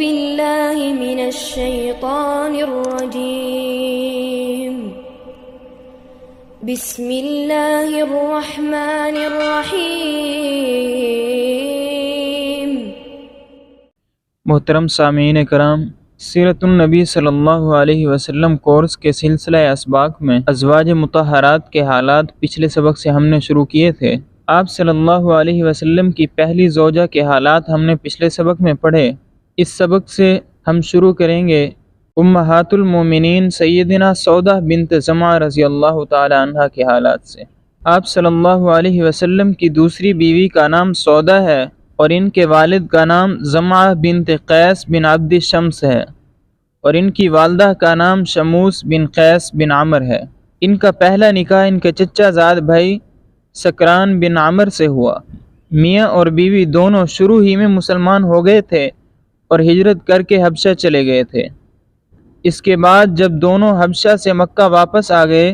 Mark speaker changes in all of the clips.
Speaker 1: بالله من الشيطان الرجيم بسم الله الرحمن الرحيم۔
Speaker 2: محترم سامعین کرام، سیرت النبی صلی اللہ علیہ وسلم کورس کے سلسلہ اسباق میں ازواج مطہرات کے حالات پچھلے سبق سے ہم نے شروع کیے تھے۔ آپ صلی اللہ علیہ وسلم کی پہلی زوجہ کے حالات ہم نے پچھلے سبق میں پڑھے۔ اس سبق سے ہم شروع کریں گے امہات المومنین سیدنا سودہ بنت زمعہ رضی اللہ تعالی عنہ کے حالات سے۔ آپ صلی اللہ علیہ وسلم کی دوسری بیوی کا نام سودہ ہے اور ان کے والد کا نام زمعہ بنت قیس بن عبد شمس ہے، اور ان کی والدہ کا نام شموس بن قیس بن عمر ہے۔ ان کا پہلا نکاح ان کے چچا زاد بھائی سکران بن عمر سے ہوا۔ میاں اور بیوی دونوں شروع ہی میں مسلمان ہو گئے تھے اور ہجرت کر کے حبشہ چلے گئے تھے۔ اس کے بعد جب دونوں حبشہ سے مکہ واپس آ گئے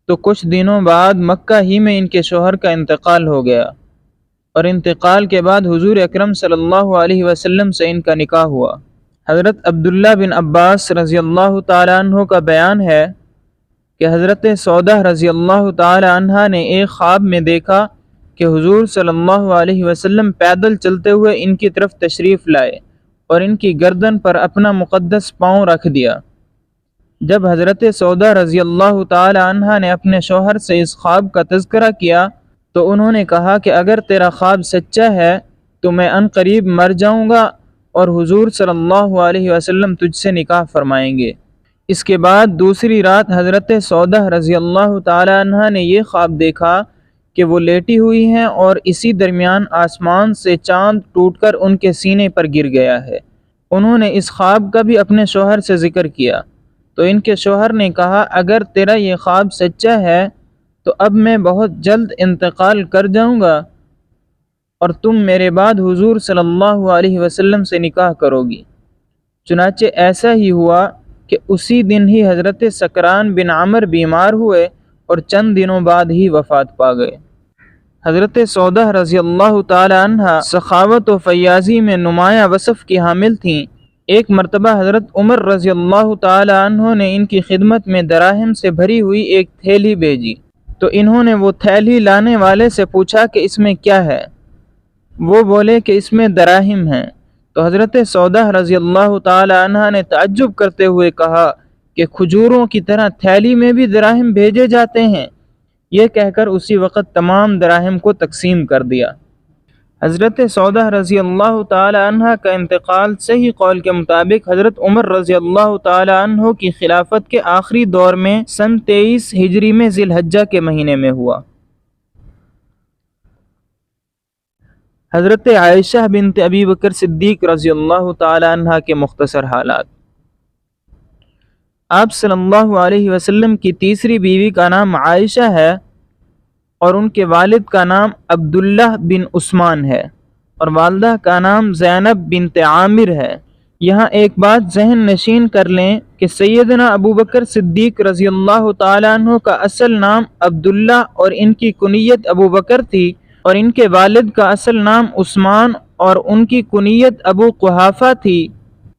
Speaker 2: تو کچھ دنوں بعد مکہ ہی میں ان کے شوہر کا انتقال ہو گیا، اور انتقال کے بعد حضور اکرم صلی اللہ علیہ وسلم سے ان کا نکاح ہوا۔ حضرت عبداللہ بن عباس رضی اللہ تعالیٰ عنہ کا بیان ہے کہ حضرت سودہ رضی اللہ تعالیٰ عنہ نے ایک خواب میں دیکھا کہ حضور صلی اللہ علیہ وسلم پیدل چلتے ہوئے ان کی طرف تشریف لائے اور ان کی گردن پر اپنا مقدس پاؤں رکھ دیا۔ جب حضرت سودہ رضی اللہ تعالیٰ عنہ نے اپنے شوہر سے اس خواب کا تذکرہ کیا تو انہوں نے کہا کہ اگر تیرا خواب سچا ہے تو میں عنقریب مر جاؤں گا اور حضور صلی اللہ علیہ وسلم تجھ سے نکاح فرمائیں گے۔ اس کے بعد دوسری رات حضرت سودہ رضی اللہ تعالیٰ عنہ نے یہ خواب دیکھا کہ وہ لیٹی ہوئی ہیں اور اسی درمیان آسمان سے چاند ٹوٹ کر ان کے سینے پر گر گیا ہے۔ انہوں نے اس خواب کا بھی اپنے شوہر سے ذکر کیا تو ان کے شوہر نے کہا اگر تیرا یہ خواب سچا ہے تو اب میں بہت جلد انتقال کر جاؤں گا اور تم میرے بعد حضور صلی اللہ علیہ وسلم سے نکاح کرو گی۔ چنانچہ ایسا ہی ہوا کہ اسی دن ہی حضرت سکران بن عمر بیمار ہوئے اور چند دنوں بعد ہی وفات پا گئے۔ حضرت سودہ رضی اللہ تعالی عنہ سخاوت و فیاضی میں نمایاں وصف کی حامل تھیں۔ ایک مرتبہ حضرت عمر رضی اللہ تعالی عنہ نے ان کی خدمت میں دراہم سے بھری ہوئی ایک تھیلی بھیجی تو انہوں نے وہ تھیلی لانے والے سے پوچھا کہ اس میں کیا ہے؟ وہ بولے کہ اس میں دراہم ہیں۔ تو حضرت سودہ رضی اللہ تعالی عنہ نے تعجب کرتے ہوئے کہا کہ کھجوروں کی طرح تھیلی میں بھی دراہم بھیجے جاتے ہیں؟ یہ کہہ کر اسی وقت تمام دراہم کو تقسیم کر دیا۔ حضرت سودہ رضی اللہ تعالی عنہ کا انتقال صحیح قول کے مطابق حضرت عمر رضی اللہ تعالی عنہ کی خلافت کے آخری دور میں سن 23 ہجری میں ذی الحجہ کے مہینے میں ہوا۔ حضرت عائشہ بنت ابی بکر صدیق رضی اللہ تعالی عنہ کے مختصر حالات۔ آپ صلی اللہ علیہ وسلم کی تیسری بیوی کا نام عائشہ ہے اور ان کے والد کا نام عبداللہ بن عثمان ہے اور والدہ کا نام زینب بنت عامر ہے۔ یہاں ایک بات ذہن نشین کر لیں کہ سیدنا ابو بکر صدیق رضی اللہ تعالیٰ عنہ کا اصل نام عبداللہ اور ان کی کنیت ابو بکر تھی، اور ان کے والد کا اصل نام عثمان اور ان کی کنیت ابو قحافہ تھی،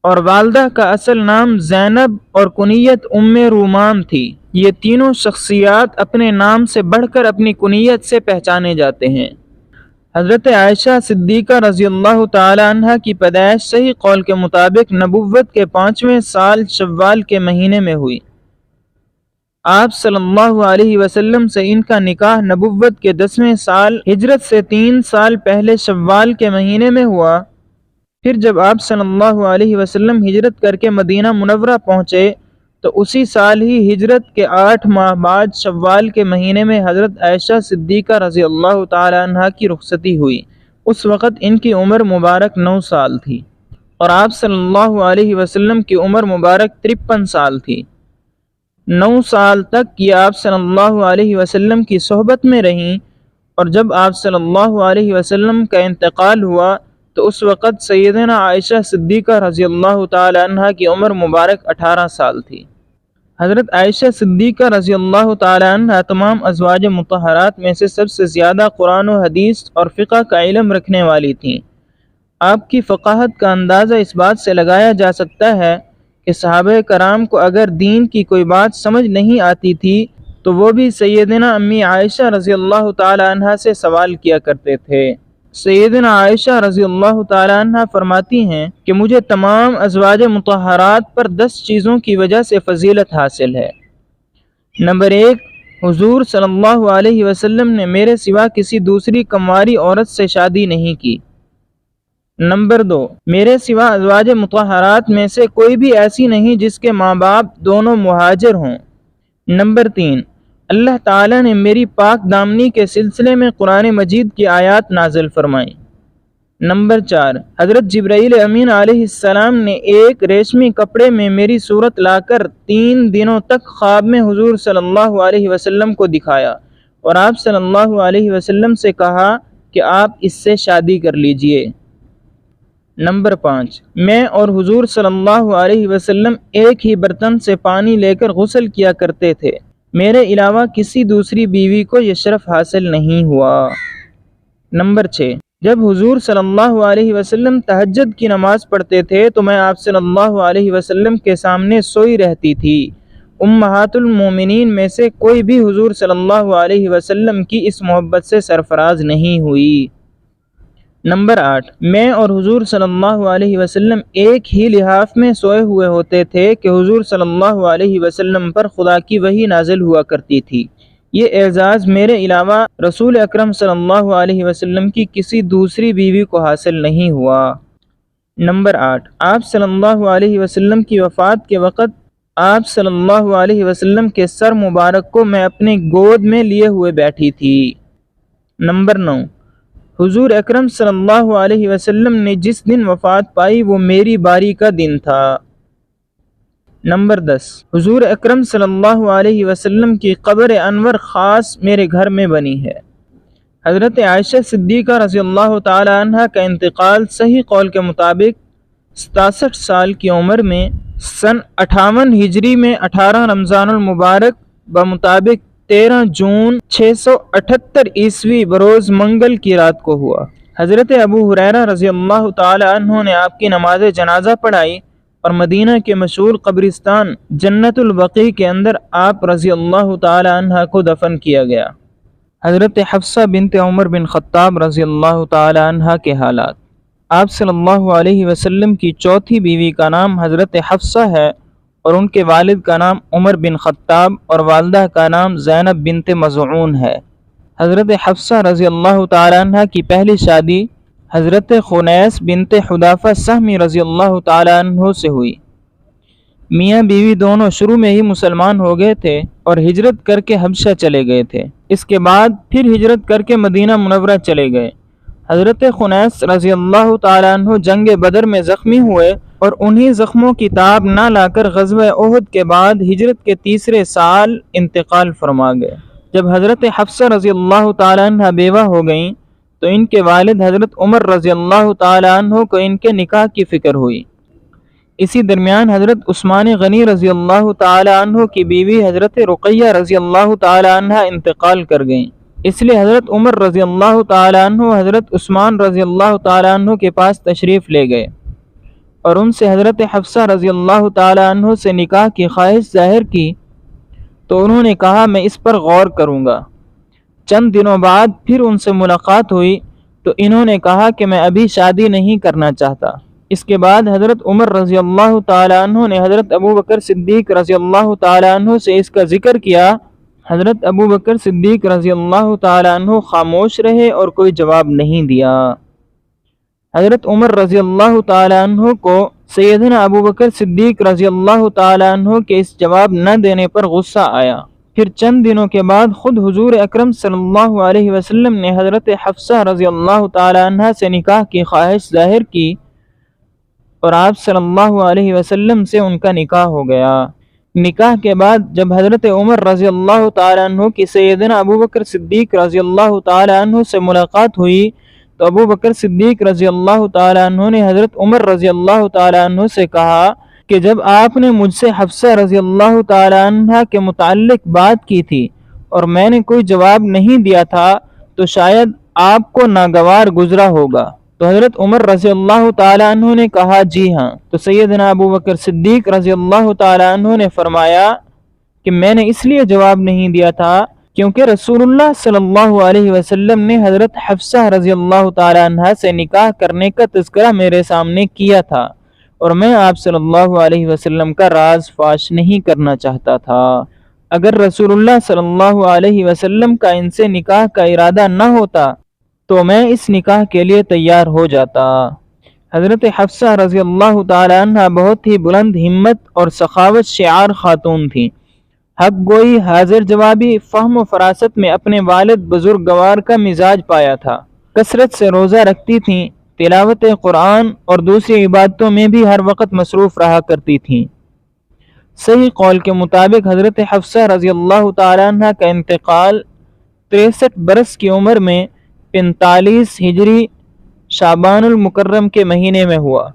Speaker 2: اور والدہ کا اصل نام زینب اور کنیت ام رومان تھی۔ یہ تینوں شخصیات اپنے نام سے بڑھ کر اپنی کنیت سے پہچانے جاتے ہیں۔ حضرت عائشہ صدیقہ رضی اللہ تعالی عنہ کی پیدائش صحیح قول کے مطابق نبوت کے 5ویں سال شوال کے مہینے میں ہوئی۔ آپ صلی اللہ علیہ وسلم سے ان کا نکاح نبوت کے 10ویں سال ہجرت سے 3 سال پہلے شوال کے مہینے میں ہوا۔ پھر جب آپ صلی اللہ علیہ وسلم ہجرت کر کے مدینہ منورہ پہنچے تو اسی سال ہی ہجرت کے 8 ماہ بعد شوال کے مہینے میں حضرت عائشہ صدیقہ رضی اللہ تعالی عنہ کی رخصتی ہوئی۔ اس وقت ان کی عمر مبارک 9 سال تھی اور آپ صلی اللہ علیہ وسلم کی عمر مبارک 53 سال تھی۔ 9 سال تک یہ آپ صلی اللہ علیہ وسلم کی صحبت میں رہیں، اور جب آپ صلی اللہ علیہ وسلم کا انتقال ہوا تو اس وقت سیدنا عائشہ صدیقہ رضی اللہ تعالی عنہ کی عمر مبارک 18 سال تھی۔ حضرت عائشہ صدیقہ رضی اللہ تعالی عنہ تمام ازواج مطہرات میں سے سب سے زیادہ قرآن و حدیث اور فقہ کا علم رکھنے والی تھیں۔ آپ کی فقاہت کا اندازہ اس بات سے لگایا جا سکتا ہے کہ صحابہ کرام کو اگر دین کی کوئی بات سمجھ نہیں آتی تھی تو وہ بھی سیدنا امی عائشہ رضی اللہ تعالی عنہ سے سوال کیا کرتے تھے۔ سیدنا عائشہ رضی اللہ تعالی عنہ فرماتی ہیں کہ مجھے تمام ازواج مطہرات پر 10 چیزوں کی وجہ سے فضیلت حاصل ہے۔ نمبر 1، حضور صلی اللہ علیہ وسلم نے میرے سوا کسی دوسری کنواری عورت سے شادی نہیں کی۔ نمبر 2، میرے سوا ازواج مطہرات میں سے کوئی بھی ایسی نہیں جس کے ماں باپ دونوں مہاجر ہوں۔ نمبر 3، اللہ تعالیٰ نے میری پاک دامنی کے سلسلے میں قرآن مجید کی آیات نازل فرمائیں۔ نمبر 4، حضرت جبرائیل امین علیہ السلام نے ایک ریشمی کپڑے میں میری صورت لا کر 3 دنوں تک خواب میں حضور صلی اللہ علیہ وسلم کو دکھایا اور آپ صلی اللہ علیہ وسلم سے کہا کہ آپ اس سے شادی کر لیجئے۔ نمبر 5، میں اور حضور صلی اللہ علیہ وسلم ایک ہی برتن سے پانی لے کر غسل کیا کرتے تھے، میرے علاوہ کسی دوسری بیوی کو یہ شرف حاصل نہیں ہوا۔ نمبر 6، جب حضور صلی اللہ علیہ وسلم تہجد کی نماز پڑھتے تھے تو میں آپ صلی اللہ علیہ وسلم کے سامنے سوئی رہتی تھی۔ امہات المومنین میں سے کوئی بھی حضور صلی اللہ علیہ وسلم کی اس محبت سے سرفراز نہیں ہوئی۔ نمبر 8، میں اور حضور صلی اللہ علیہ وسلم ایک ہی لحاف میں سوئے ہوئے ہوتے تھے کہ حضور صلی اللہ علیہ وسلم پر خدا کی وحی نازل ہوا کرتی تھی۔ یہ اعزاز میرے علاوہ رسول اکرم صلی اللہ علیہ وسلم کی کسی دوسری بیوی کو حاصل نہیں ہوا۔ نمبر 8، آپ صلی اللہ علیہ وسلم کی وفات کے وقت آپ صلی اللہ علیہ وسلم کے سر مبارک کو میں اپنے گود میں لیے ہوئے بیٹھی تھی۔ نمبر 9، حضور اکرم صلی اللہ علیہ وسلم نے جس دن وفات پائی وہ میری باری کا دن تھا۔ نمبر 10، حضور اکرم صلی اللہ علیہ وسلم کی قبر انور خاص میرے گھر میں بنی ہے۔ حضرت عائشہ صدیقہ رضی اللہ تعالی عنہ کا انتقال صحیح قول کے مطابق 67 سال کی عمر میں سن 58 ہجری میں 18 رمضان المبارک بمطابق 13 جون 678 عیسوی بروز منگل کی رات کو ہوا۔ حضرت ابو ہریرہ رضی اللہ تعالی عنہ نے آپ کی نماز جنازہ پڑھائی اور مدینہ کے مشہور قبرستان جنت البقیع کے اندر آپ رضی اللہ تعالی عنہ کو دفن کیا گیا۔ حضرت حفصہ بنت عمر بن خطاب رضی اللہ تعالی عنہ کے حالات۔ آپ صلی اللہ علیہ وسلم کی چوتھی بیوی کا نام حضرت حفصہ ہے اور ان کے والد کا نام عمر بن خطاب اور والدہ کا نام زینب بنت مزعون ہے۔ حضرت حفصہ رضی اللہ تعالی عنہ کی پہلی شادی حضرت خنیس بنت حذافہ سہمی رضی اللہ تعالی عنہ سے ہوئی۔ میاں بیوی دونوں شروع میں ہی مسلمان ہو گئے تھے اور ہجرت کر کے حبشہ چلے گئے تھے، اس کے بعد پھر ہجرت کر کے مدینہ منورہ چلے گئے۔ حضرت خنیس رضی اللہ تعالی عنہ جنگ بدر میں زخمی ہوئے اور انہی زخموں کی تاب نہ لا کر غزوہ احد کے بعد ہجرت کے 3 سال انتقال فرما گئے۔ جب حضرت حفصہ رضی اللہ تعالی عنہ بیوہ ہو گئیں تو ان کے والد حضرت عمر رضی اللہ تعالی عنہ کو ان کے نکاح کی فکر ہوئی۔ اسی درمیان حضرت عثمان غنی رضی اللہ تعالی عنہ کی بیوی حضرت رقیہ رضی اللہ تعالی عنہ انتقال کر گئیں، اس لیے حضرت عمر رضی اللہ تعالی عنہ حضرت عثمان رضی اللہ تعالی عنہ کے پاس تشریف لے گئے اور ان سے حضرت حفصہ رضی اللہ تعالی عنہ سے نکاح کی خواہش ظاہر کی تو انہوں نے کہا میں اس پر غور کروں گا۔ چند دنوں بعد پھر ان سے ملاقات ہوئی تو انہوں نے کہا کہ میں ابھی شادی نہیں کرنا چاہتا۔ اس کے بعد حضرت عمر رضی اللہ تعالی عنہ نے حضرت ابو بکر صدیق رضی اللہ تعالی عنہ سے اس کا ذکر کیا۔ حضرت ابو بکر صدیق رضی اللہ تعالی عنہ خاموش رہے اور کوئی جواب نہیں دیا۔ حضرت عمر رضی اللہ تعالی عنہ کو سیدنا ابو بکر صدیق رضی اللہ تعالی عنہ کے اس جواب نہ دینے پر غصہ آیا۔ پھر چند دنوں کے بعد خود حضور اکرم صلی اللہ علیہ وسلم نے حضرت حفصہ رضی اللہ تعالی عنہ سے نکاح کی خواہش ظاہر کی اور آپ صلی اللہ علیہ وسلم سے ان کا نکاح ہو گیا۔ نکاح کے بعد جب حضرت عمر رضی اللہ تعالی عنہ کی سیدنا ابو بکر صدیق رضی اللہ تعالی عنہ سے ملاقات ہوئی تو ابو بکر صدیق رضی اللہ تعالی عنہ نے حضرت عمر رضی اللہ تعالی عنہ سے کہا کہ جب آپ نے مجھ سے حفصہ رضی اللہ تعالی عنہ کے متعلق بات کی تھی اور میں نے کوئی جواب نہیں دیا تھا تو شاید آپ کو ناگوار گزرا ہوگا۔ تو حضرت عمر رضی اللہ تعالیٰ عنہ نے کہا جی ہاں۔ تو سیدنا ابو بکر صدیق رضی اللہ تعالیٰ عنہ نے فرمایا کہ میں نے اس لیے جواب نہیں دیا تھا کیونکہ رسول اللہ صلی اللہ علیہ وسلم نے حضرت حفصہ رضی اللہ تعالیٰ عنہ سے نکاح کرنے کا تذکرہ میرے سامنے کیا تھا، اور میں آپ صلی اللہ علیہ وسلم کا راز فاش نہیں کرنا چاہتا تھا۔ اگر رسول اللہ صلی اللہ علیہ وسلم کا ان سے نکاح کا ارادہ نہ ہوتا تو میں اس نکاح کے لیے تیار ہو جاتا۔ حضرت حفصہ رضی اللہ تعالیٰ عنہ بہت ہی بلند ہمت اور سخاوت شعار خاتون تھیں۔ حق گوئی، حاضر جوابی، فہم و فراست میں اپنے والد بزرگوار کا مزاج پایا تھا۔ کثرت سے روزہ رکھتی تھیں، تلاوت قرآن اور دوسری عبادتوں میں بھی ہر وقت مصروف رہا کرتی تھیں۔ صحیح قول کے مطابق حضرت حفصہ رضی اللہ تعالیٰ عنہ کا انتقال 63 برس کی عمر میں 45 ہجری شعبان المکرم کے مہینے میں ہوا۔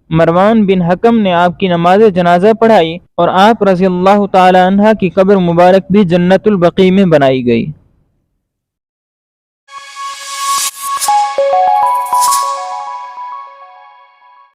Speaker 2: مروان بن حکم نے آپ کی نماز جنازہ پڑھائی اور آپ رضی اللہ تعالی عنہ کی قبر مبارک بھی جنت البقیع میں بنائی گئی۔